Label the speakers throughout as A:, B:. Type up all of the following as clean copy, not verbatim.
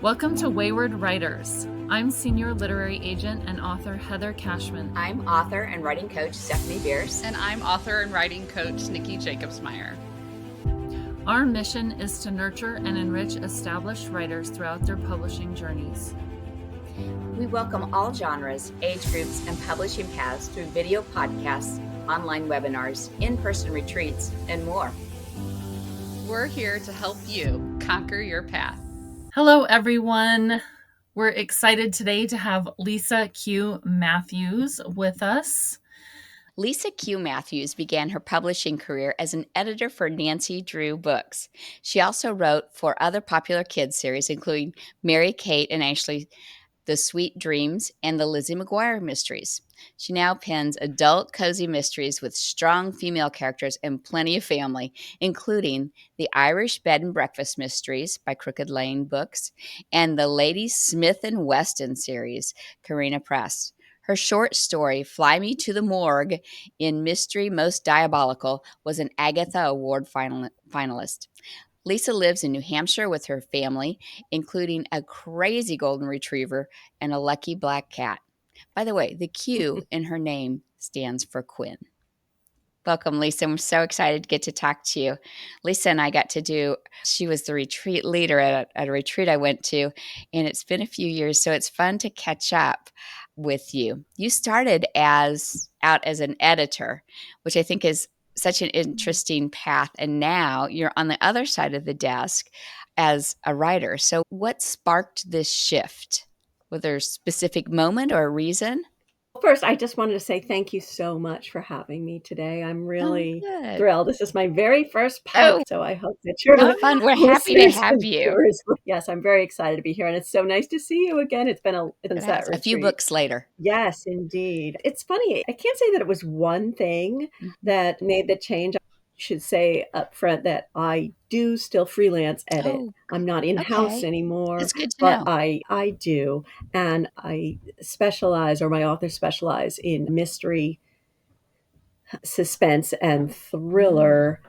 A: Welcome to Wayward Writers. I'm Senior Literary Agent and author Heather Cashman.
B: I'm author and writing coach Stephanie Bierce.
C: And I'm author and writing coach Nikki Jacobsmeyer.
A: Our mission is to nurture and enrich established writers throughout their publishing journeys.
B: We welcome all genres, age groups, and publishing paths through video podcasts, online webinars, in-person retreats, and more.
C: We're here to help you conquer your path.
A: Hello, everyone. We're excited today to have Lisa Q. Matthews with us.
B: Lisa Q. Matthews began her publishing career as an editor for Nancy Drew books. She also wrote for other popular kids series, including Mary Kate and Ashley, The Sweet Dreams, and the Lizzie McGuire mysteries. She now pens adult cozy mysteries with strong female characters and plenty of family, including the Irish Bed and Breakfast Mysteries by Crooked Lane Books and the Lady Smith and Weston series, Carina Press. Her short story, Fly Me to the Morgue in Mystery Most Diabolical, was an Agatha Award finalist. Lisa lives in New Hampshire with her family, including a crazy golden retriever and a lucky black cat. By the way, the Q in her name stands for Quinn. Welcome, Lisa. I'm so excited to get to talk to you. Lisa and I she was the retreat leader at a retreat I went to, and it's been a few years, so it's fun to catch up with you. You started out as an editor, which I think is such an interesting path, and now you're on the other side of the desk as a writer. So what sparked this shift? Was there a specific moment or a reason?
D: First, I just wanted to say thank you so much for having me today. I'm really thrilled. This is my very first podcast, so I hope that you're
B: fun. We're happy to have you.
D: Yes, I'm very excited to be here, and it's so nice to see you again. It's been
B: a few books later.
D: Yes, indeed. It's funny. I can't say that it was one thing that made the change. Should say up front that I do still freelance edit. I'm not in-house anymore.
B: That's good to
D: but
B: know.
D: I do. And I specialize, or my authors specialize in mystery, suspense, and thriller.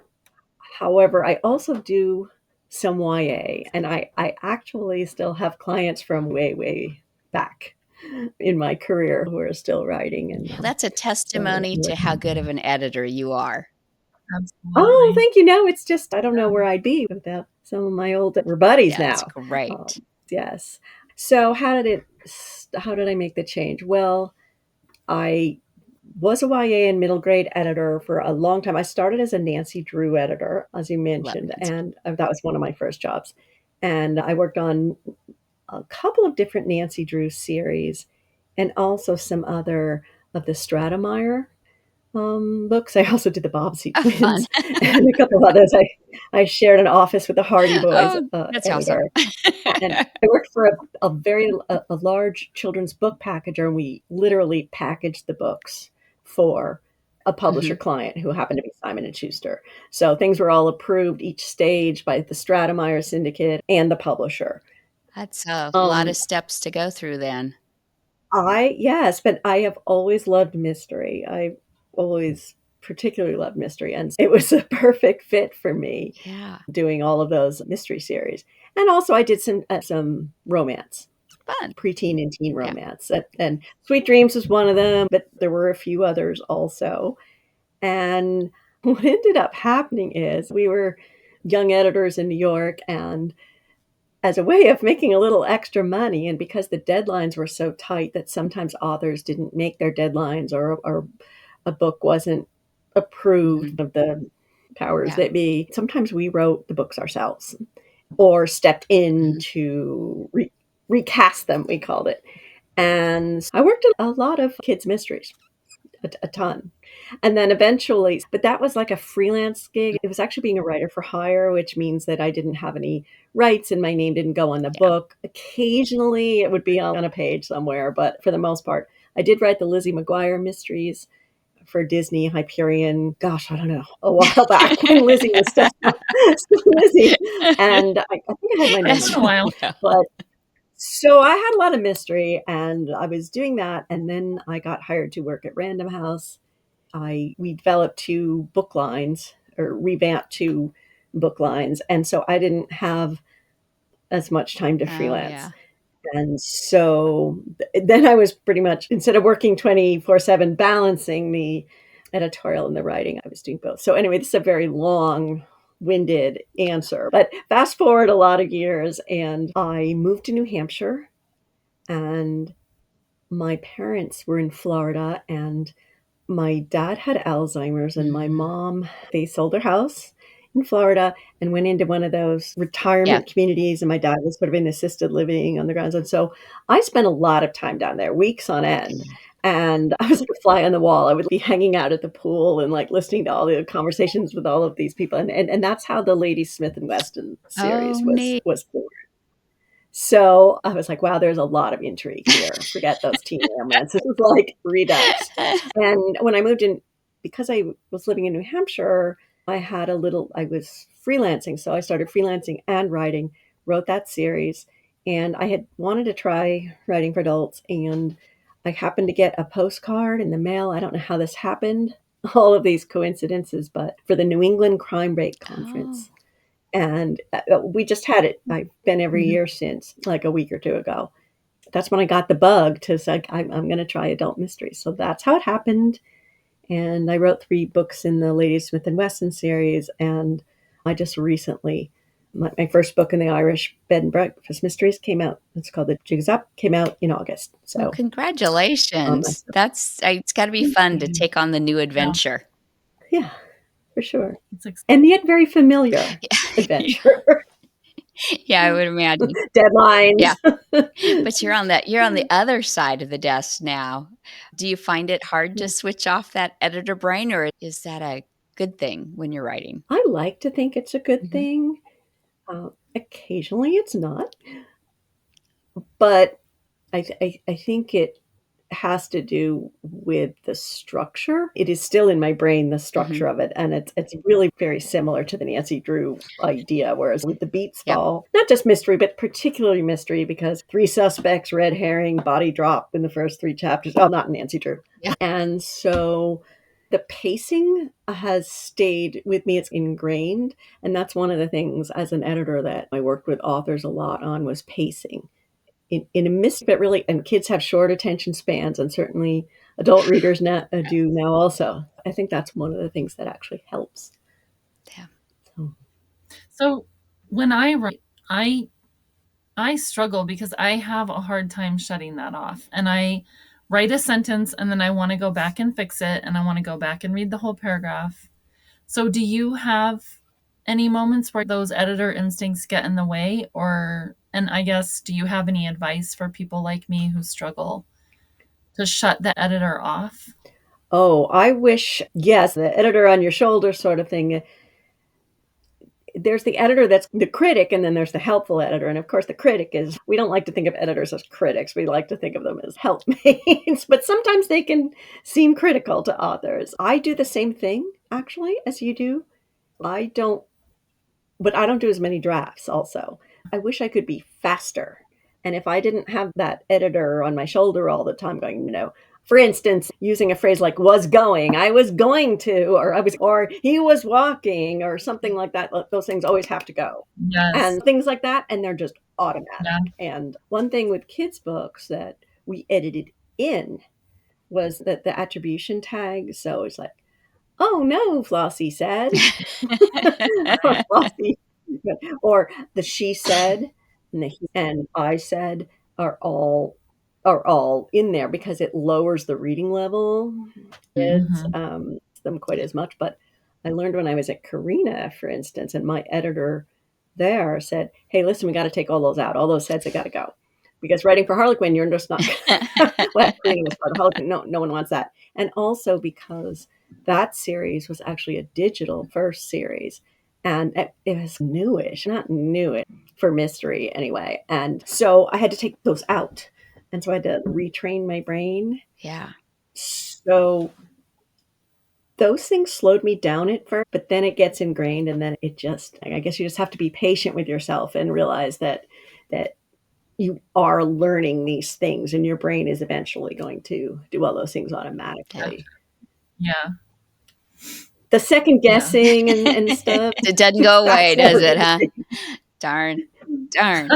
D: However, I also do some YA. And I actually still have clients from way back in my career who are still writing. And
B: that's a testimony to how good of an editor you are.
A: Absolutely.
D: Oh, thank you. No, it's just, I don't know where I'd be without some of my old buddies now.
B: That's great.
D: Yes. So how did I make the change? Well, I was a YA and middle grade editor for a long time. I started as a Nancy Drew editor, as you mentioned, and that was one of my first jobs. And I worked on a couple of different Nancy Drew series and also some other of the Stratemeyer books. I also did the Bobbsey twins and a couple of others. I shared an office with the Hardy Boys.
B: That's
D: editor.
B: Awesome.
D: And I worked for a very large children's book packager, and we literally packaged the books for a publisher client who happened to be Simon & Schuster. So things were all approved each stage by the Stratemeyer Syndicate and the publisher.
B: That's a lot of steps to go through then.
D: Yes, but I have always loved mystery. I always particularly loved mystery, and it was a perfect fit for me doing all of those mystery series. And also I did some romance,
B: fun
D: preteen and teen romance, and Sweet Dreams was one of them, but there were a few others also. And what ended up happening is we were young editors in New York, and as a way of making a little extra money, and because the deadlines were so tight that sometimes authors didn't make their deadlines, or a book wasn't approved of the powers that be. Sometimes we wrote the books ourselves or stepped in to recast them, we called it. And I worked on a lot of kids' mysteries, a ton. And then eventually, but that was like a freelance gig. It was actually being a writer for hire, which means that I didn't have any rights and my name didn't go on the book. Occasionally it would be on a page somewhere, but for the most part, I did write the Lizzie McGuire mysteries for Disney, Hyperion, gosh, I don't know, a while back when Lizzie was still Lizzie. And I think I had my name.
B: That's a while.
D: But so I had a lot of mystery, and I was doing that. And then I got hired to work at Random House. We developed 2 book lines, or revamped 2 book lines. And so I didn't have as much time to
B: Oh,
D: freelance.
B: yeah.
D: And so then I was pretty much, instead of working 24/7, balancing the editorial and the writing, I was doing both. So anyway, this is a very long-winded answer. But fast forward a lot of years, and I moved to New Hampshire, and my parents were in Florida, and my dad had Alzheimer's, and my mom, they sold their house in Florida and went into one of those retirement communities, and my dad was sort of in assisted living on the grounds, and so I spent a lot of time down there, weeks on end, and I was like a fly on the wall. I would be hanging out at the pool and, like, listening to all the conversations with all of these people, and that's how the Lady Smith and Weston series
B: Oh, neat.
D: was born. So I was like, wow, there's a lot of intrigue here. Forget those teen romances. It was like redux. And when I moved in, because I was living in New Hampshire, I was freelancing. So I started freelancing and writing, wrote that series. And I had wanted to try writing for adults. And I happened to get a postcard in the mail. I don't know how this happened, all of these coincidences, but for the New England Crime Rate Conference. And we just had it. I've been every year since, like a week or two ago. That's when I got the bug to say, I'm going to try adult mysteries. So that's how it happened. And I wrote 3 books in the Lady Smith and Weston series. And I just recently, my first book in the Irish Bed and Breakfast Mysteries came out. It's called The Jigs Up, came out in August. So
B: Well, congratulations. It's got to be fun to take on the new adventure.
D: Yeah, for sure. And yet very familiar adventure.
B: Yeah, I would imagine.
D: Deadlines.
B: Yeah. But you're on the other side of the desk now. Do you find it hard to switch off that editor brain, or is that a good thing when you're writing?
D: I like to think it's a good thing. Occasionally it's not. But I think it has to do with the structure. It is still in my brain, the structure of it, and it's really very similar to the Nancy Drew idea, whereas with the Beats fall, not just mystery, but particularly mystery, because 3 suspects, red herring, body drop in the first 3 chapters. Oh, not Nancy Drew.
B: Yeah.
D: And so the pacing has stayed with me. It's ingrained, and that's one of the things as an editor that I worked with authors a lot on, was pacing. In a mystery, but really, and kids have short attention spans, and certainly adult readers do now also. I think that's one of the things that actually helps.
B: Yeah.
A: So when I write, I struggle because I have a hard time shutting that off. And I write a sentence and then I want to go back and fix it, and I want to go back and read the whole paragraph. So do you have any moments where those editor instincts get in the way, and I guess, do you have any advice for people like me who struggle to shut the editor off?
D: Oh, I wish, yes, the editor on your shoulder sort of thing. There's the editor that's the critic, and then there's the helpful editor. And of course, the critic is, we don't like to think of editors as critics. We like to think of them as helpmates, but sometimes they can seem critical to authors. I do the same thing, actually, as you do. But I don't do as many drafts also. I wish I could be faster. And if I didn't have that editor on my shoulder all the time going, for instance, using a phrase like was going, I was going to, or he was walking, or something like that. Those things always have to go.
A: Yes.
D: And things like that, and they're just automatic.
A: Yeah.
D: And one thing with kids' books that we edited in was that the attribution tag. So it's like, oh no, Flossie said, or Flossie, or the she said and the he and I said are all in there, because it lowers the reading level. It's them quite as much. But I learned when I was at Carina, for instance, and my editor there said, hey, listen, we got to take all those out. All those sets have got to go. Because writing for Harlequin, you're just not, well, Carina was part of Harlequin. No one wants that. And also because that series was actually a digital first series. And it was newish, not new for mystery anyway. And so I had to take those out. And so I had to retrain my brain.
B: Yeah.
D: So those things slowed me down at first, but then it gets ingrained, and then I guess you just have to be patient with yourself and realize that you are learning these things, and your brain is eventually going to do all those things automatically.
A: Yeah.
D: The second guessing and stuff.
B: It doesn't go away, does it, huh? Darn. Darn.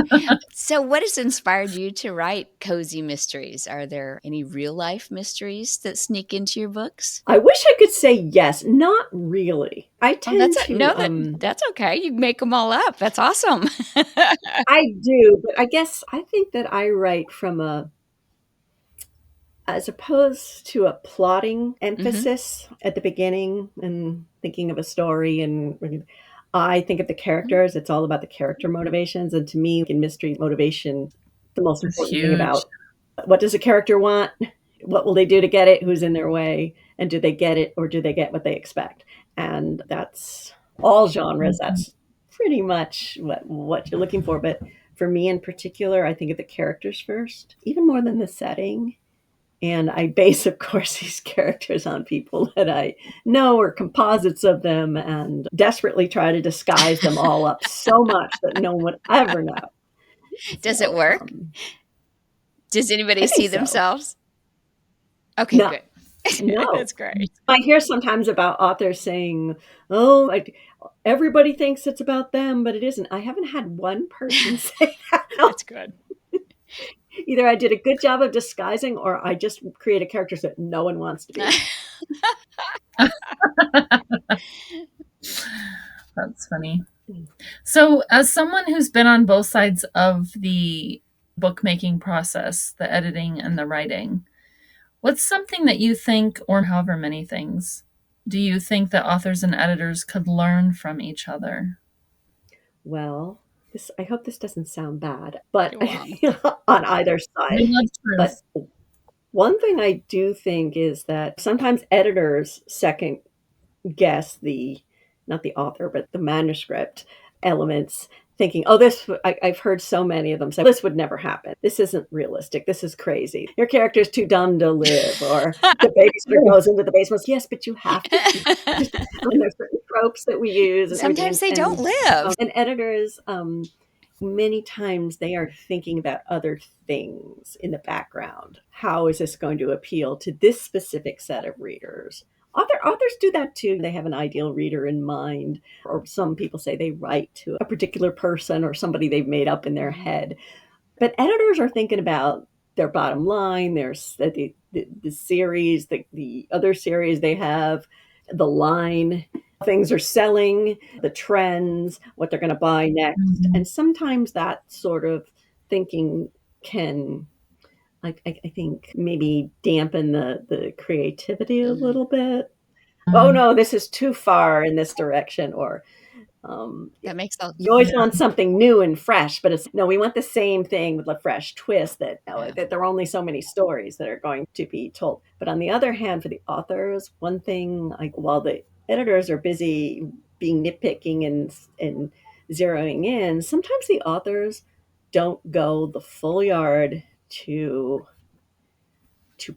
B: So, what has inspired you to write cozy mysteries? Are there any real life mysteries that sneak into your books?
D: I wish I could say yes. Not really. I
B: Oh, that's
D: tend
B: a
D: to,
B: no, that's okay. You make them all up. That's awesome.
D: I do, but I guess I think that I write from a as opposed to a plotting
B: Mhm.
D: emphasis at the beginning and thinking of a story and I think of the
B: Mm.
D: characters, it's all about the character motivations, and to me, in mystery motivation, the most
A: It's
D: important thing
A: huge.
D: about what does a character want? What will they do to get it? Who's in their way? And do they get it or do they get what they expect? And that's all genres.
A: Mhm.
D: That's pretty much what you're looking for. But for me in particular, I think of the characters first, even more than the setting. And I base, of course, these characters on people that I know or composites of them and desperately try to disguise them all up so much that no one would ever know.
B: Does it
D: So,
B: work? Does anybody
D: I think
B: see
D: so.
B: themselves? Okay,
D: No,
B: good.
D: no.
B: That's great.
D: I hear sometimes about authors saying, "Oh, everybody thinks it's about them, but it isn't." I haven't had one person say that.
B: That's good.
D: Either I did a good job of disguising or I just created characters that no one wants to be.
A: That's funny. So, as someone who's been on both sides of the bookmaking process, the editing and the writing, what's something that you think, or however many things, do you think that authors and editors could learn from each other?
D: Well, this I hope this doesn't sound bad, but
B: Go on.
D: on either
A: We
D: side.
A: love
D: But
A: truth.
D: one thing I do think is that sometimes editors second guess the not the author, but the manuscript elements, thinking, "Oh, I've heard so many of them say this would never happen. This isn't realistic. This is crazy. Your character's too dumb to live," or the babysitter
A: Oh,
D: goes into the basement. Yes, but you have to keep. And there's certain tropes that we use and everything,
B: Sometimes they don't live.
D: and editors. Many times they are thinking about other things in the background. How is this going to appeal to this specific set of readers? Authors do that too. They have an ideal reader in mind, or some people say they write to a particular person or somebody they've made up in their
B: Mhm.
D: head. But editors are thinking about their bottom line, the series, the other series they have, the line, things are selling, the trends, what they're going to buy next.
A: mhm,
D: And sometimes that sort of thinking can, I think, maybe dampen the creativity a
B: Mhm.
D: little bit. Oh
A: mm,
D: no, this is too far in this direction, or um,
B: That makes a
D: you always
A: yeah,
D: want something new and fresh, but it's no, we want the same thing with a fresh twist that,
B: yeah.
D: that there are only so many stories that are going to be told. But on the other hand, for the authors, one thing, like while the editors are busy being nitpicking and zeroing in, sometimes the authors don't go the full yard to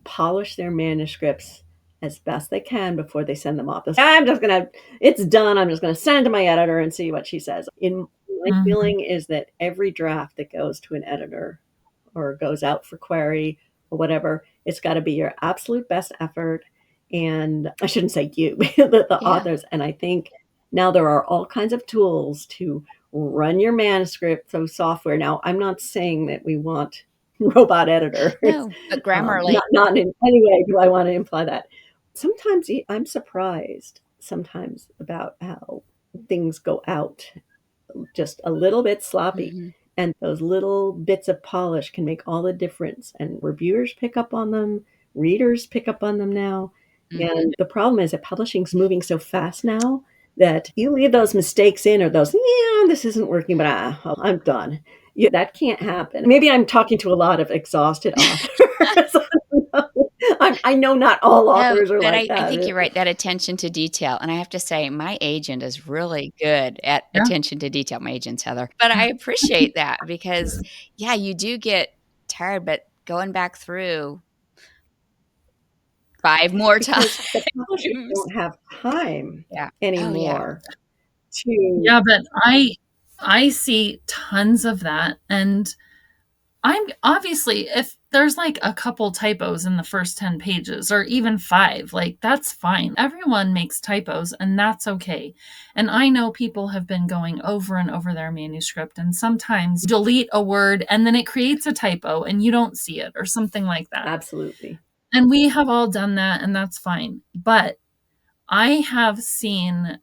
D: polish their manuscripts as best they can before they send them off. I'm just gonna, it's done. I'm just gonna send it to my editor and see what she says. In my
A: mhm,
D: feeling is that every draft that goes to an editor or goes out for query or whatever, it's got to be your absolute best effort. And I shouldn't say you, the
B: Yeah.
D: authors. And I think now there are all kinds of tools to run your manuscript through software. Now, I'm not saying that we want robot editors.
B: No, but Grammarly.
D: Not in any way do I want to imply that. Sometimes I'm surprised sometimes about how things go out just a little bit sloppy.
B: Mhm.
D: And those little bits of polish can make all the difference. And reviewers pick up on them, readers pick up on them now.
B: Mhm.
D: And the problem is that publishing's moving so fast now that you leave those mistakes in or those, yeah, this isn't working, but I'm done. Yeah, that can't happen. Maybe I'm talking to a lot of exhausted authors. I know not all
B: No,
D: authors are
B: but
D: like
B: I
D: that.
B: think you're right, that attention to detail, and I have to say my agent is really good at
A: yeah,
B: attention to detail. My agent's Heather. But I appreciate that because, yeah, you do get tired, but going back through 5 more
D: Because
B: times.
D: the publishers don't have time
B: Yeah. Oh, yeah.
D: anymore to
A: yeah, but I see tons of that, and I'm obviously, there's like a couple typos in the first 10 pages or even 5. Like, that's fine. Everyone makes typos, and that's okay. And I know people have been going over and over their manuscript, and sometimes you delete a word and then it creates a typo and you don't see it or something like that.
D: Absolutely.
A: And we have all done that, and that's fine. But I have seen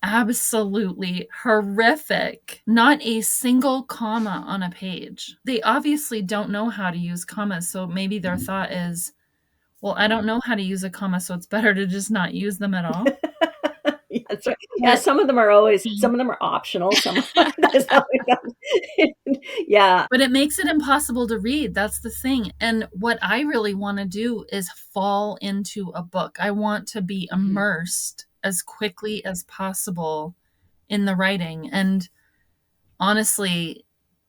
A: absolutely horrific, not a single comma on a page. They obviously don't know how to use commas, so maybe their thought is, well, I don't know how to use a comma, so it's better to just not use them at all.
D: Yeah, that's right. Yeah, some of them are optional, some of them there's yeah.
A: But it makes it impossible to read, that's the thing, and what I really wanna do is fall into a book. I want to be immersed as quickly as possible in the writing, and honestly,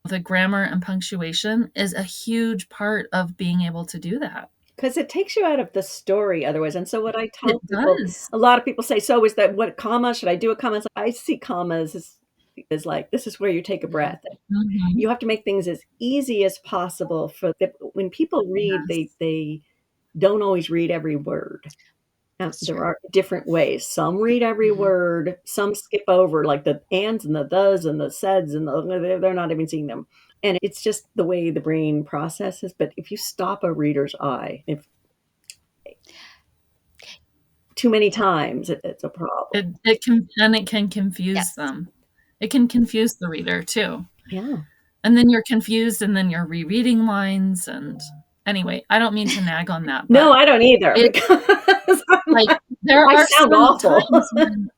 A: the grammar and punctuation is a huge part of being able to do that.
D: Because it takes you out of the story otherwise, and so what I tell
A: It
D: people,
A: does.
D: a lot of people say, "So is that what comma? Should I do a comma?" I see commas as like, this is where you take a breath.
A: Mhm.
D: You have to make things as easy as possible for the when people read,
A: Yes,
D: they don't always read every word.
B: That's
D: There
B: true.
D: are different ways. Some read every
B: Mhm.
D: word, some skip over, like the ands and the does and the saids and they're not even seeing them. And it's just the way the brain processes. But if you stop a reader's eye, if too many times, it's a problem.
A: it can confuse
B: Yes.
A: them. It can confuse the reader too,
D: Yeah.
A: and then you're confused, and then you're rereading lines, and anyway, I don't mean to nag on that,
D: No,
A: but
D: I don't either
A: it
D: because
A: like, there
D: I
A: are
D: sound
A: some
D: awful.
A: times when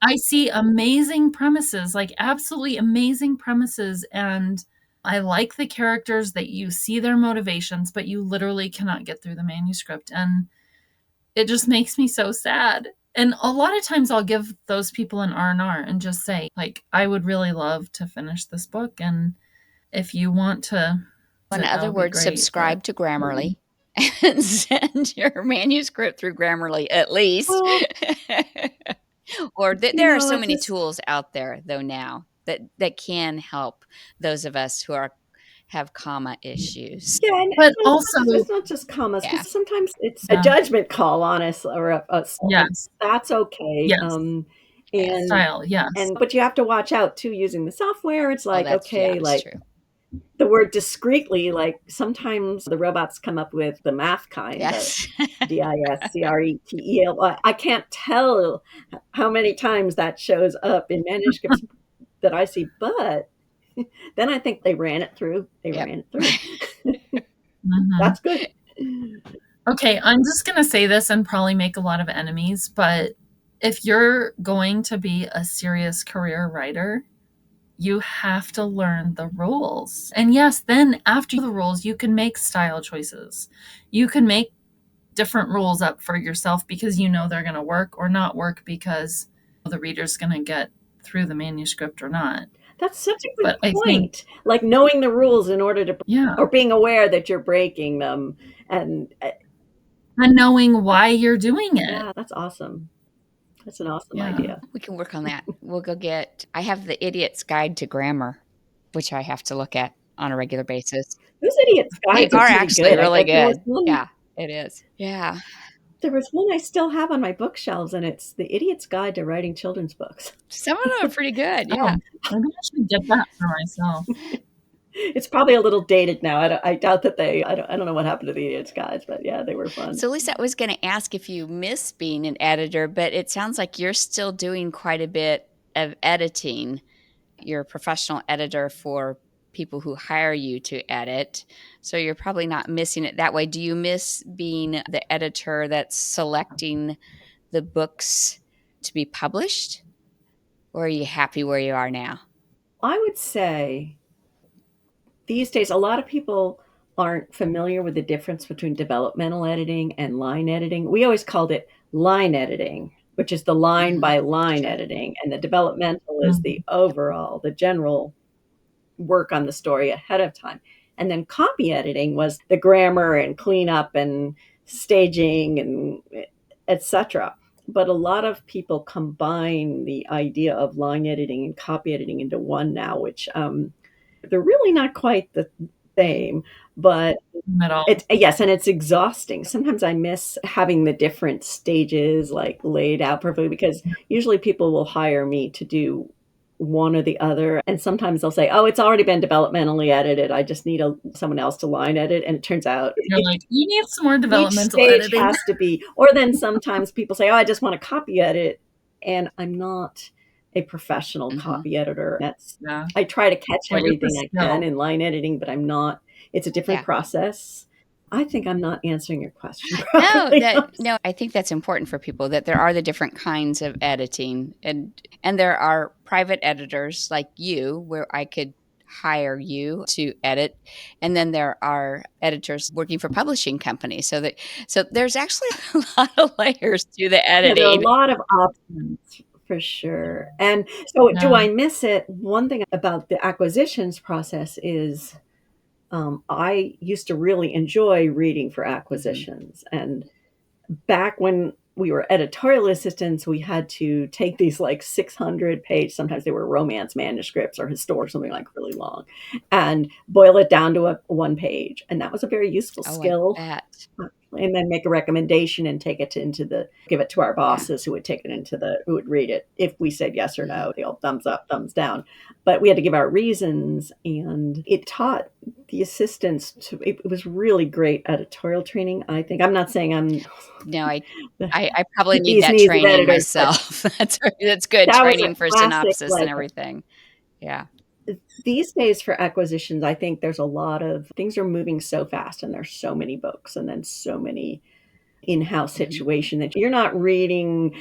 A: I see amazing premises, like, absolutely amazing premises, and I like the characters that you see their motivations, but you literally cannot get through the manuscript, and it just makes me so sad. And a lot of times I'll give those people an R&R and just say, like, "I would really love to finish this book, and if you want to
B: In
A: that
B: other
A: would be
B: words,
A: great," but
B: subscribe to Grammarly and send your manuscript through Grammarly at least.
D: Well,
B: Or there are so
D: it
B: many
D: just
B: tools out there though now that can help those of us who are have comma issues.
D: yeah, and
A: but
D: it's
A: also
D: not just commas,
B: Yeah.
D: because sometimes it's a
A: yeah,
D: judgment call on us or a style.
A: yes,
D: That's okay,
A: yes,
B: Yes.
A: style, yes.
D: but you have to watch out too using the software. It's
B: Oh,
D: like, okay,
B: that's
D: like
B: true.
D: the word discreetly, like sometimes the robots come up with the math kind, the
B: Yes.
D: discretel. I can't tell how many times that shows up in manuscripts that I see, but then I think they ran it through. They
B: Yep.
D: ran it through.
A: Mhm.
D: That's good.
A: Okay, I'm just gonna say this and probably make a lot of enemies, but if you're going to be a serious career writer, you have to learn the rules. And yes, then after the rules, you can make style choices. You can make different rules up for yourself because you know they're going to work or not work because the reader's going to get through the manuscript or not.
D: That's such a good
A: But I think,
D: point. Like knowing the rules in order to,
A: yeah,
D: or being aware that you're breaking them. And
A: and knowing why you're doing it.
D: yeah, that's awesome. That's an awesome
A: Yeah.
D: idea.
B: We can work on that. We'll go get I have the Idiot's Guide to Grammar, which I have to look at on a regular basis.
D: Those idiots'
B: They
D: guides are
B: are
D: pretty
B: actually
D: good.
B: really
D: There was
B: good.
D: one.
B: Yeah, it is. Yeah.
D: There was one I still have on my bookshelves, and it's The Idiot's Guide to Writing Children's Books.
B: Some of them are pretty good.
A: Oh,
B: Yeah.
A: maybe I should get that for myself.
D: It's probably a little dated now. I doubt that I don't know what happened to The Idiot's Guides, but yeah, they were fun.
B: So, Lisa, I was going to ask if you miss being an editor, but it sounds like you're still doing quite a bit of editing. You're a professional editor for people who hire you to edit. So, you're probably not missing it that way. Do you miss being the editor that's selecting the books to be published? Or are you happy where you are now?
D: I would say these days, a lot of people aren't familiar with the difference between developmental editing and line editing. We always called it line editing, which is the line by
B: That's
D: line
B: right.
D: editing, and the developmental is the
A: Mhm.
D: overall, the general work on the story ahead of time. And then copy editing was the grammar and cleanup and staging and etc. But a lot of people combine the idea of line editing and copy editing into one now, which they're really not quite the same, but
A: at all.
D: It's yes, and it's exhausting. Sometimes I miss having the different stages like laid out perfectly because usually people will hire me to do one or the other, and sometimes they'll say, "Oh, it's already been developmentally edited. I just need someone else to line edit," and it turns out
A: You're like, "You need some more
D: each
A: developmental
D: stage
A: editing."
D: has to be, or then sometimes people say, "Oh, I just want to copy edit," and I'm not a professional
B: Mhm.
D: copy editor. That's
A: Yeah.
D: I try to catch
A: Well, it's a
D: everything I can
A: skill.
D: in line editing, but I'm not. It's a different
B: Yeah.
D: process. I think I'm not answering your question
B: No,
D: properly.
B: I think that's important for people that there are the different kinds of editing and there are private editors like you where I could hire you to edit, and then there are editors working for publishing companies, so there's actually a lot of layers to the
D: Yeah, there are a
B: editing.
D: lot of options for sure. And so, do
A: Yeah.
D: I miss it? One thing about the acquisitions process is I used to really enjoy reading for
B: Mhm.
D: acquisitions. And back when we were editorial assistants, we had to take these like 600 page, sometimes they were romance manuscripts or historic, something like really long, and boil it down to a one page. And that was a very useful
B: Oh, I
D: skill.
B: bet.
D: And then make a recommendation and take it into give it to our
B: Yeah.
D: bosses who would take it who would read it. If we said yes or
B: Mhm.
D: no, they all thumbs up, thumbs down. But we had to give our reasons, and it taught the assistants it was really great editorial training, I think. I'm not saying I'm
B: No, I
D: the
B: I I probably need
D: bee's
B: that
D: knees of
B: training
D: editors, but
B: myself. That's good
D: that was a
B: training for
D: classic,
B: synopsis and
D: like,
B: everything. Yeah.
D: these days for acquisitions, I think there's a lot of things are moving so fast, and there's so many books and then so many in-house
B: Mhm.
D: situation that you're not reading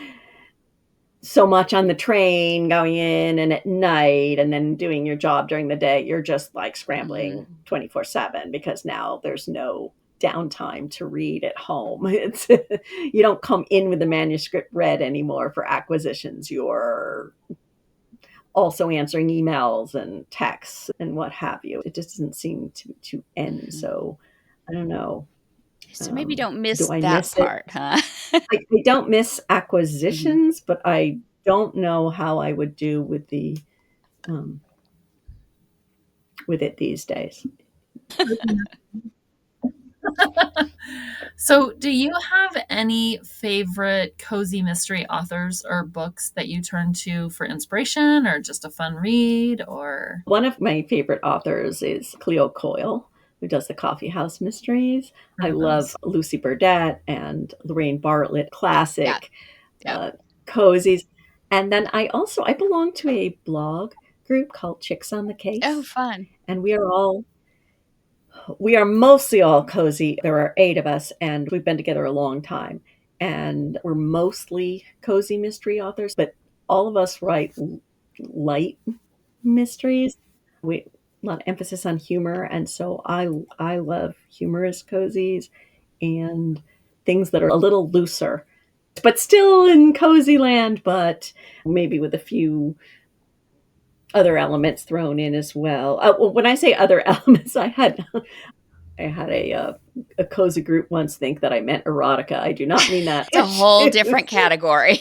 D: so much on the train going in and at night and then doing your job during the day. You're just like
B: Mhm.
D: scrambling 24/7 because now there's no downtime to read at home. It's you don't come in with the manuscript read anymore for acquisitions. You're also answering emails and texts and what have you. It just doesn't seem to end.
B: Mhm.
D: So I don't know.
B: So maybe don't miss
D: Do I
B: that
D: miss it?
B: part, huh?
D: I don't miss
B: Mhm.
D: acquisitions, but I don't know how I would do um, with it these days.
A: So, do you have any favorite cozy mystery authors or books that you turn to for inspiration or just a fun read or
D: One of my favorite authors is Cleo Coyle, who does the Coffee House Mysteries. I
A: heard of
D: love
A: those?
D: Lucy Burdett and Lorraine Bartlett,
B: Yeah,
D: classic
B: yep.
D: cozies. And then I belong to a blog group called Chicks on the
B: Oh,
D: Case,
B: fun.
D: and we are mostly all cozy. There are 8 of us, and we've been together a long time. And we're mostly cozy mystery authors, but all of us write light mysteries. We a lot of emphasis on humor, and so I love humorous cozies and things that are a little looser, but still in cozy land, but maybe with a few other elements thrown in as well. Well, when I say other elements, I had a cozy group once think that I meant erotica. I do not mean that.
B: It's a whole different category.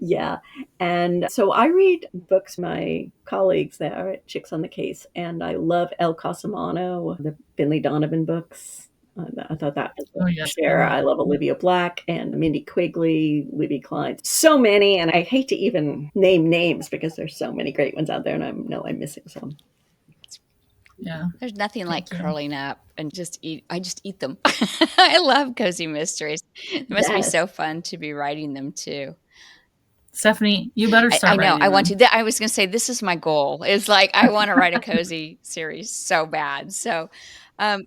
D: Yeah, and so I read books my colleagues there at Chicks on the Case, and I love El Cosimano, the Finley Donovan books. I thought that was
A: Oh,
D: a
A: yes,
D: share.
A: Finley.
D: I love Olivia Black and Mindy Quigley, Libby Klein. So many, and I hate to even name names because there's so many great ones out there, and I know I'm missing some.
A: Yeah,
B: There's nothing like
A: thank you.
B: curling up and I just eat them. I love cozy mysteries. It must be
D: Yes.
B: so fun to be writing them too.
A: Stephanie, you better
B: I
A: start
B: know, I
A: writing
B: want
A: them.
B: to I was gonna say this is my goal. It's like I wanna write a cozy series so bad. So
D: Oh,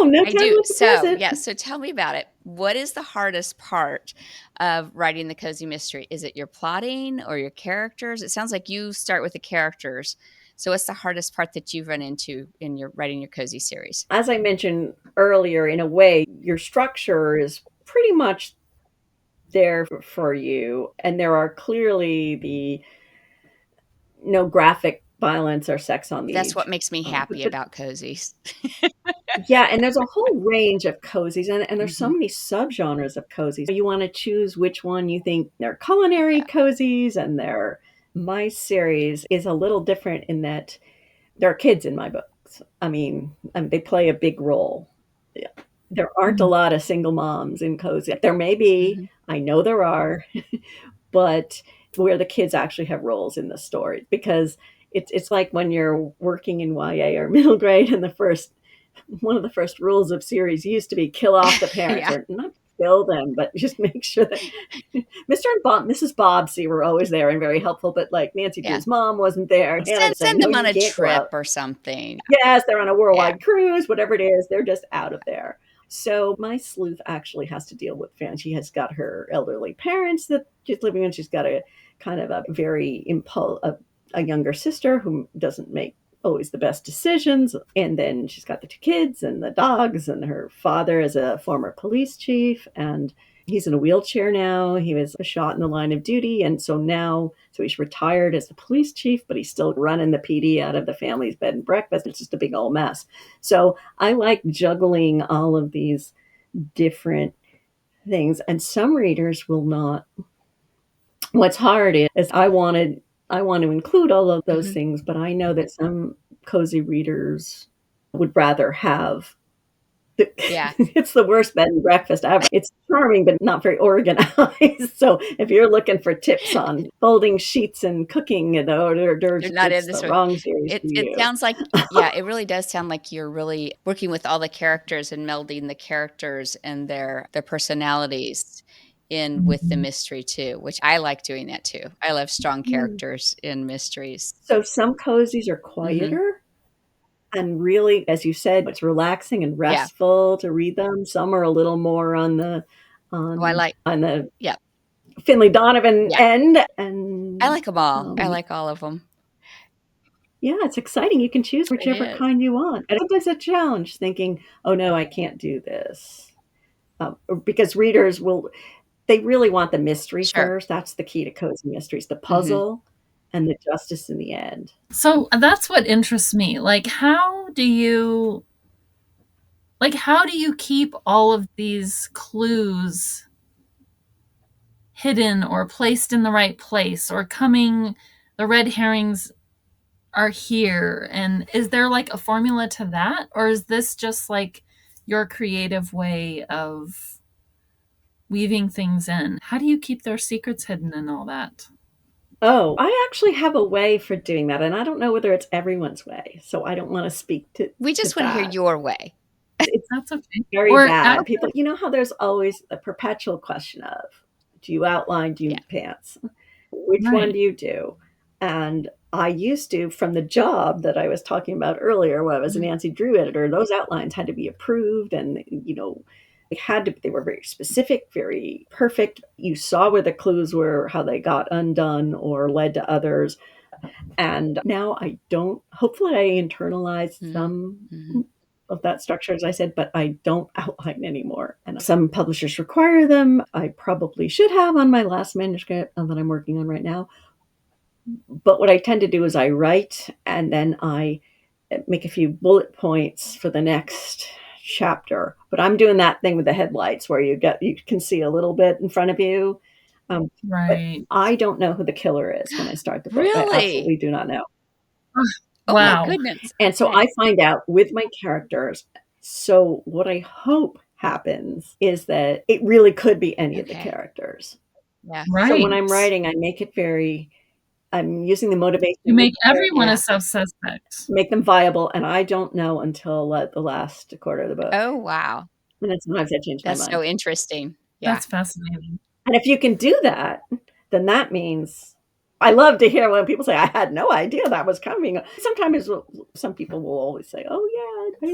D: no
B: I
D: time
B: do.
D: like the
B: So,
D: present.
B: yeah, so tell me about it. What is the hardest part of writing the cozy mystery? Is it your plotting or your characters? It sounds like you start with the characters. So, what's the hardest part that you've run into in your writing your cozy series?
D: As I mentioned earlier, in a way, your structure is pretty much there for you, and there are clearly the no graphic violence or sex on the
B: That's what
D: page.
B: makes me happy
D: But
B: about cozies.
D: yeah, and there's a whole range of cozies, and there's so
B: Mhm.
D: many subgenres of cozies. You want to choose which one you think they're culinary
B: Yeah.
D: cozies, and they're my series is a little different in that there are kids in my books. I mean, they play a big role. there aren't a lot of single moms in cozy. There may be,
B: Mhm.
D: I know there are, but where the kids actually have roles in the story, because it's like when you're working in YA or middle grade, and one of the first rules of series used to be kill off the parents,
B: Yeah.
D: or not kill them, but just make sure that Mr. and Mrs. Bobbsey were always there and very helpful, but like Nancy
B: Yeah.
D: Drew's mom wasn't there. Hannah saying,
B: Send
D: no,
B: them on
D: you
B: a
D: can't go
B: trip
D: out.
B: or something.
D: Yes, they're on a
B: Yeah.
D: worldwide cruise, whatever it is, they're just out of there. So my sleuth actually has to deal with fans. She has got her elderly parents that she's living in. She's got a kind of a very a younger sister who doesn't make always the best decisions. And then she's got the two kids and the dogs, and her father is a former police chief, and he's in a wheelchair now. He was shot in the line of duty. And so he's retired as the police chief, but he's still running the PD out of the family's bed and breakfast. It's just a big old mess. So I like juggling all of these different things. And some readers will not. What's hard is I want to include all of those
B: Mhm.
D: things, but I know that some cozy readers would rather have
B: Yeah.
D: it's the worst bed and breakfast ever. It's charming, but not very organized. So if you're looking for tips on folding sheets and cooking,
B: They're not in
D: it's
B: this
D: the
B: one.
D: wrong series for
B: It
D: you.
B: sounds like, yeah, it really does sound like you're really working with all the characters and melding the characters and their personalities in with the
A: Mhm.
B: mystery too, which I like doing that too. I love strong
D: Hmm.
B: characters in mysteries.
D: So some cozies are
B: Mhm.
D: quieter and really, as you said, it's relaxing and
B: Yeah.
D: restful to read them. Some are a little more
B: Oh, I like,
D: on the
B: yeah.
D: Finley Donovan
B: Yeah.
D: end,
B: I
D: and
B: like them all. I like all of them.
D: yeah, it's exciting. You can choose
B: It
D: whichever
B: is.
D: kind you want. And sometimes a challenge thinking, oh no, I can't do this. Because readers they really want the mystery
B: Sure.
D: first. That's the key to cozy mysteries, the
B: Mhm.
D: puzzle and the justice in the end.
A: So that's what interests me. How do you keep all of these clues hidden or placed in the right place, or coming the red herrings are here, and is there like a formula to that, or is this just like your creative way of weaving things in? How do you keep their secrets hidden and all that?
D: Oh, I actually have a way for doing that, and I don't know whether it's everyone's way, so I don't want to speak
B: We
D: to
B: just wanna hear
D: that.
B: your way.
D: It's
A: That's okay.
D: very
A: Or
D: bad. People, you know how there's always a perpetual question of, do you outline, do
B: Yeah.
D: you pants? Which one
A: right.
D: do you do? And I used to, from the job that I was talking about earlier, when I was a
B: Mhm.
D: Nancy Drew editor, those outlines had to be approved, and they were very specific, very perfect. You saw where the clues were, how they got undone or led to others. And now I don't, hopefully I internalized
B: Mhm.
D: some
B: Mhm.
D: of that structure, as I said, but I don't outline anymore. And some publishers require them. I probably should have on my last manuscript that I'm working on right now. But what I tend to do is I write, and then I make a few bullet points for the next chapter. But I'm doing that thing with the headlights where you can see a little bit in front of you. But
A: Right.
D: I don't know who the killer is when I start the book. I
B: Really?
D: absolutely do not know.
A: Ugh,
B: Oh my
A: wow.
B: goodness.
D: And so
B: Okay.
D: I find out with my characters. So what I hope happens is that it really could be any of the
B: Okay.
D: characters.
B: Yeah.
D: So when
A: Right.
D: I'm writing, I'm using the motivation
A: You
D: of the
A: make everyone a
B: Yeah.
A: suspect.
D: make them viable, and I don't know until the last quarter of the book.
B: Oh, wow.
D: And then sometimes I change my
B: That's so
D: mind.
B: interesting. Yeah.
A: That's fascinating.
D: And if you can do that, then that means I love to hear when people say, I had no idea that was coming. Sometimes some people will always say, oh, yeah,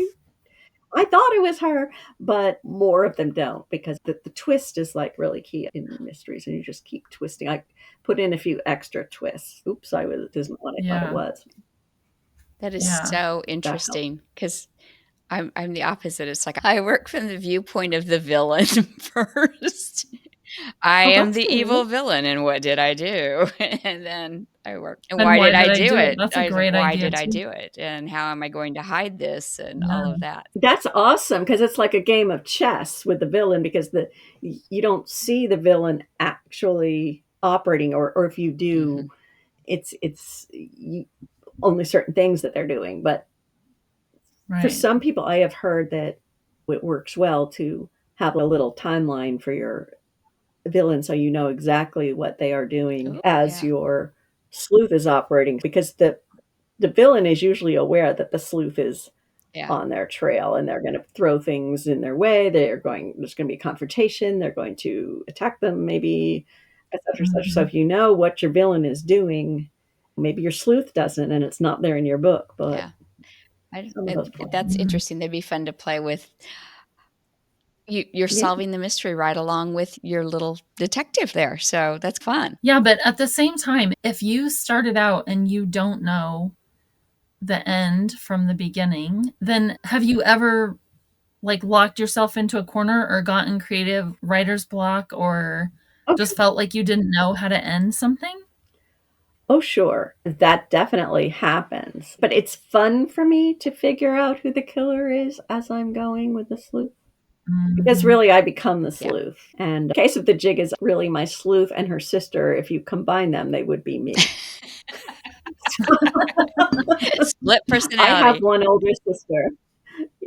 D: I thought it was her, but more of them don't, because the twist is like really key in mysteries, and you just keep twisting. I put in a few extra twists. Oops, I was isn't what I thought it
A: Yeah.
D: was.
B: That is
A: Yeah.
B: so
D: That helps.
B: interesting because I'm the opposite. It's like I work from the viewpoint of the villain first. I
D: Oh,
B: am
D: that's
B: the
D: good.
B: evil villain, and what did I do? And then I work, and
A: And
B: why
A: why
B: did I
A: did I
B: do
A: do it?
B: it?
A: That's a
B: I was like,
A: great
B: why
A: idea
B: did I
A: too.
B: do it? And how am I going to hide this and all of
A: Yeah.
B: that?
D: That's awesome because it's like a game of chess with the villain, because you don't see the villain actually operating, or if you do,
B: Mhm.
D: it's only certain things that they're doing. But for
A: Right.
D: some people, I have heard that it works well to have a little timeline for your villain so you know exactly what they are doing
B: Oh,
D: as
B: yeah.
D: your sleuth is operating, because the villain is usually aware that the sleuth is
B: Yeah.
D: on their trail and they're going to throw things in their way. There's going to be confrontation. They're going to attack them, maybe, et cetera, et cetera. So
A: Mhm.
D: if you know what your villain is doing, maybe your sleuth doesn't, and it's not there in your book, but
B: Yeah. I
D: some of those
B: that's
A: Mhm.
B: interesting. That'd be fun to play with. You're
D: yeah.
B: solving the mystery right along with your little detective there, so that's fun.
A: Yeah, but at the same time, if you started out and you don't know the end from the beginning, then have you ever like locked yourself into a corner or gotten creative writer's block or
D: Oh,
A: just felt like you didn't know how to end something?
D: oh, sure. That definitely happens. But it's fun for me to figure out who the killer is as I'm going with the sleuth. Because
A: Mhm.
D: really, I become the
B: Yeah.
D: sleuth. And the case of the jig is really my sleuth and her sister. If you combine them, they would be me.
B: Split
D: I have
B: personality.
D: one older sister,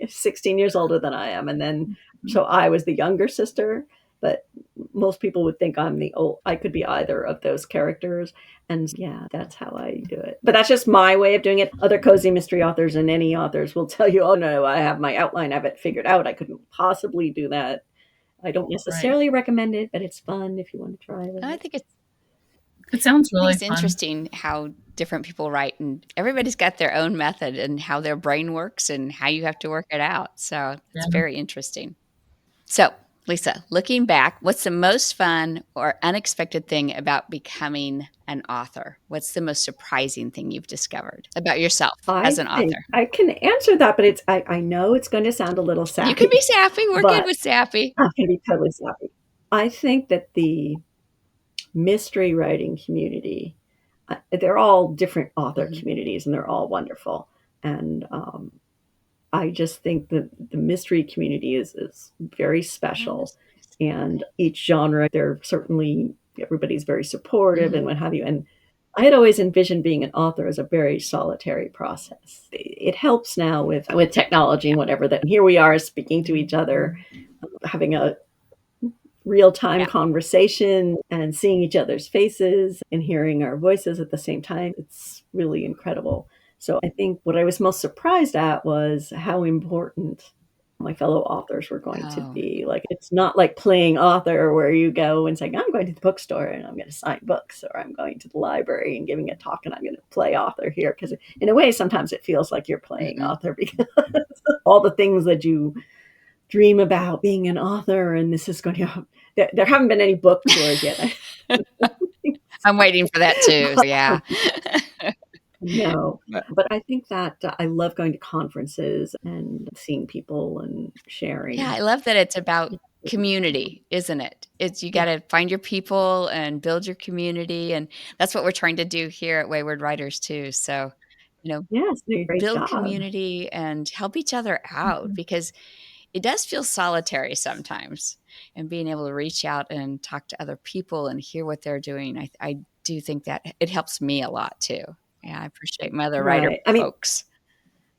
D: 16 years older than I am. And then, so I was the younger sister, but most people would think I could be either of those characters. And yeah, that's how I do it. But that's just my way of doing it. Other cozy mystery authors and any authors will tell you, oh no, I have my outline, I have it figured out. I couldn't possibly do that. I don't
A: Right.
D: necessarily recommend it, but it's fun if you want to try
B: I
D: it.
B: think it's
A: It sounds
B: I think
A: really
B: it's
A: fun.
B: interesting how different people write, and everybody's got their own method and how their brain works and how you have to work it out. So
A: Yeah.
B: it's very interesting. So, Lisa, looking back, what's the most fun or unexpected thing about becoming an author? What's the most surprising thing you've discovered about yourself
D: I
B: as an
D: think
B: author?
D: I can answer that, but I know it's going to sound a little
B: You can be
D: sappy,
B: sappy. We're good
D: but
B: with sappy.
D: I'm going to be totally sappy. I think that the mystery writing community, they're all different author
B: Mhm.
D: communities and they're all wonderful. And I just think that the mystery community is very
B: That
D: special.
B: is nice.
D: And each genre, they're certainly, everybody's very supportive and
B: Mhm.
D: what have you. And I had always envisioned being an author as a very solitary process. It helps now with technology
B: Yeah.
D: and whatever, that here we are speaking to each other, having a real time
B: Yeah.
D: conversation and seeing each other's faces and hearing our voices at the same time. It's really incredible. So I think what I was most surprised at was how important my fellow authors were going to
B: Oh,
D: be. Like, it's not like playing author where you go and saying, I'm going to the bookstore and I'm going to sign books, or I'm going to the library and giving a talk and I'm going to play author here. Because in a way, sometimes it feels like you're playing
B: mhm.
D: author because all the things that you dream about being an author, and this is going to, there haven't been any book tours yet.
B: I'm waiting for that too. Yeah.
D: No,
B: But
D: but I think that I love going to conferences and seeing people and
B: yeah,
D: sharing.
B: I love that it's about community, isn't it? It's you
D: Yeah.
B: gotta find your people and build your community, and that's what we're trying to do here at Wayward Writers too. So, you know,
D: Yes, do a great
B: build
D: job.
B: community and help each other out
A: Mhm.
B: because it does feel solitary sometimes. And being able to reach out and talk to other people and hear what they're doing, I do think that it helps me a lot too. Yeah, I appreciate my other writer
D: Right. I mean,
B: folks.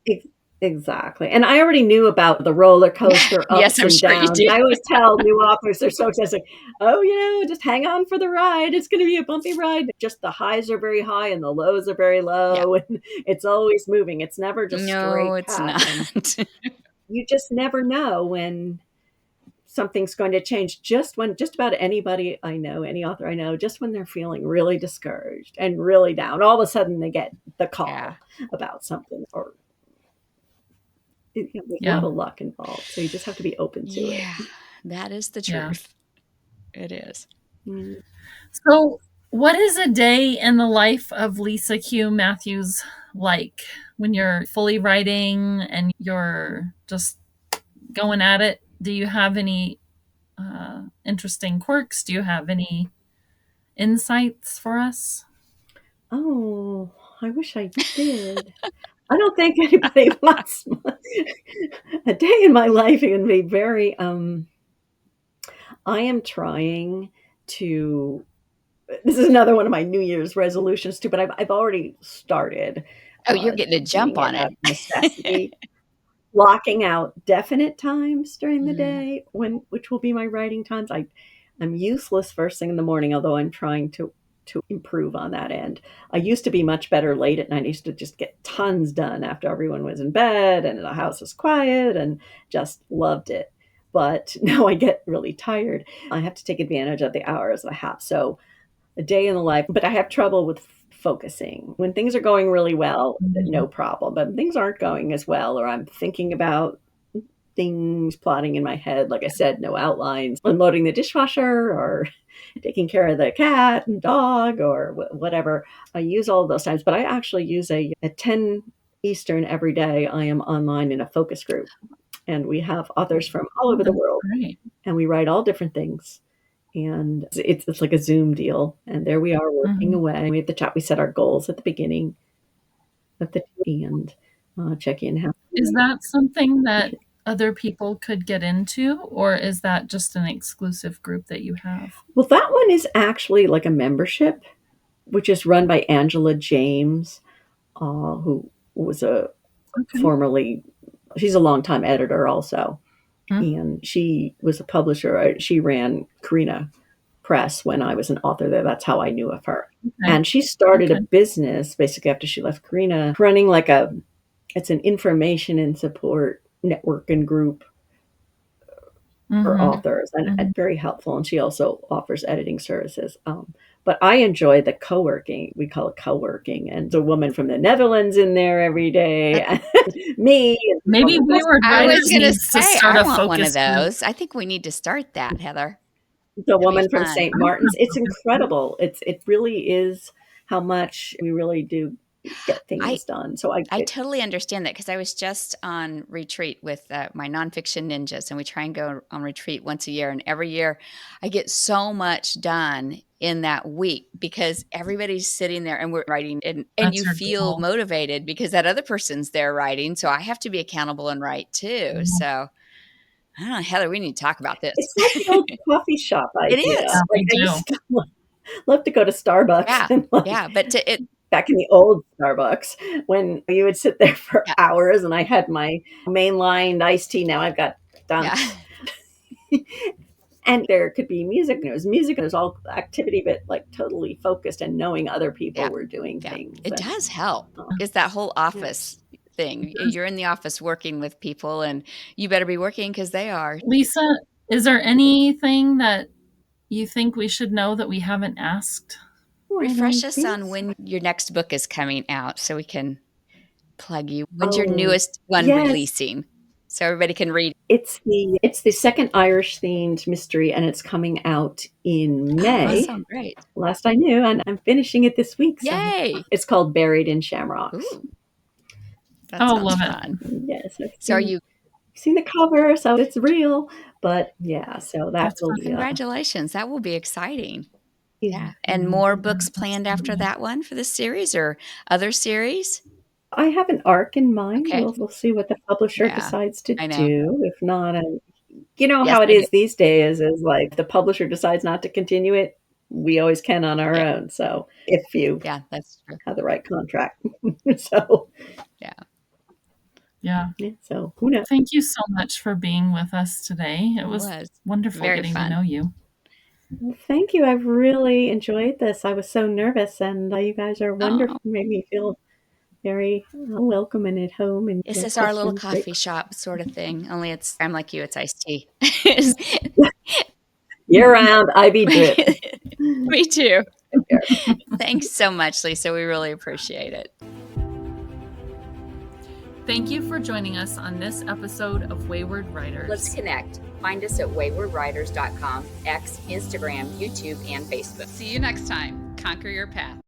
D: ex exactly, and I already knew about the roller coaster
B: Yes,
D: ups
B: I'm
D: and
B: sure you
D: downs,
B: do.
D: and I always tell new authors, they're so excited, like, "Oh, just hang on for the ride, it's gonna be a bumpy ride." Just the highs are very high and the lows are very
B: Yeah.
D: low, and it's always moving, it's never just
B: No,
D: straight
B: it's
D: path,
B: not.
D: and you just never know when something's going to change. Just about anybody I know, any author I know, just when they're feeling really discouraged and really down, all of a sudden they get the
B: Yeah.
D: call about something, or there's a lot
A: Yeah.
D: of luck involved. So you just have to be open to it.
B: Yeah, that is the
A: Yeah.
B: truth. It is.
D: Mm.
A: So, what is a day in the life of Lisa Q. Matthews like when you're fully writing and you're just going at it? Do you have any interesting quirks? Do you have any insights for us?
D: Oh, I wish I did. I don't think anybody wants a day in my life. It can be very. I am trying to. This is another one of my New Year's resolutions too, but I've already started
B: Oh, you're getting a
D: doing
B: jump
D: it
B: on
D: out
B: it.
D: of necessity. blocking out definite times during the day which will be my writing times. I'm useless first thing in the morning, although I'm trying to improve on that end. I used to be much better late at night. I used to just get tons done after everyone was in bed and the house was quiet and just loved it. But now I get really tired. I have to take advantage of the hours I have. So a day in the life, but I have trouble with focusing. When things are going really well, no problem. But when things aren't going as well, or I'm thinking about things plotting in my head, like I said, no outlines, unloading the dishwasher or taking care of the cat and dog or whatever. I use all those times, but I actually use at 10 Eastern every day. I am online in a focus group, and we have authors from all over the world,
A: Great.
D: and we write all different things. And it's like a Zoom deal, and there we are working away. We have the chat. We set our goals at the beginning of the and check in.
A: Is that something that other people could get into, or is that just an exclusive group that you have?
D: Well, that one is actually like a membership, which is run by Angela James, who was formerly, she's a longtime editor also. And she was a publisher. She ran Carina Press when I was an author there. That's how I knew of her. And she started a business basically after she left Carina, running it's an information and support network and group for authors, and very helpful. And she also offers editing services. But I enjoy the co-working. We call it co-working. And there's a woman from the Netherlands in there every day. Me.
A: Maybe Wayward
B: I
A: Writers
B: was going to
A: needs to
B: say,
A: start
B: I
A: a
B: want one of
A: focus group.
B: those. I think we need to start that, Heather.
D: The woman from St. Martin's. It's incredible. It really is how much we really do get things done. So I
B: totally understand that, because I was just on retreat with my nonfiction ninjas, and we try and go on retreat once a year. And every year I get so much done in that week because everybody's sitting there and we're writing, and you feel motivated because that other person's there writing. So I have to be accountable and write too. So I don't know, Heather, we need to talk about this.
D: It's like the old coffee shop idea.
B: It is.
A: Yeah, we do.
D: I used to love to go to Starbucks.
B: Yeah,
D: and
B: but
D: back in the old Starbucks, when you would sit there for hours, and I had my mainline iced tea. Now I've got done. And there could be music, and it was all activity, but like totally focused and knowing other people were doing things.
B: It does help. It's that whole office thing. You're in the office working with people, and you better be working because they are.
A: Lisa, is there anything that you think we should know that we haven't asked?
B: Refresh us on when your next book is coming out so we can plug you. When's your newest one releasing so everybody can read?
D: It's the second Irish themed mystery, and it's coming out in May.
B: Awesome, great.
D: Last I knew, and I'm finishing it this week.
B: Yay!
D: So it's called Buried in Shamrocks.
B: Ooh. That sounds
A: love
B: fun.
D: Yes.
B: So are you
D: seen the cover, so it's real. But yeah, so that's
B: congratulations. That will be exciting. Yeah. And more books planned after that one for this series or other series?
D: I have an arc in mind.
B: Okay.
D: We'll see what the publisher decides to
B: I know.
D: do. If not, how it is these days is like the publisher decides not to continue it, we always can on our own. So if you
B: that's true.
D: have the right contract. So
A: Yeah.
D: So who knows?
A: Thank you so much for being with us today. It was wonderful getting to know you.
D: Well, thank you. I've really enjoyed this. I was so nervous, and you guys are wonderful. Made me feel very welcome and at home. And
B: this is our little coffee shop sort of thing. Only I'm like you. It's iced tea.
D: Year round, Ivy drip.
B: Me too. Thanks so much, Lisa. We really appreciate it.
A: Thank you for joining us on this episode of Wayward Writers.
B: Let's connect. Find us at waywardwriters.com, X, Instagram, YouTube, and Facebook.
C: See you next time. Conquer your path.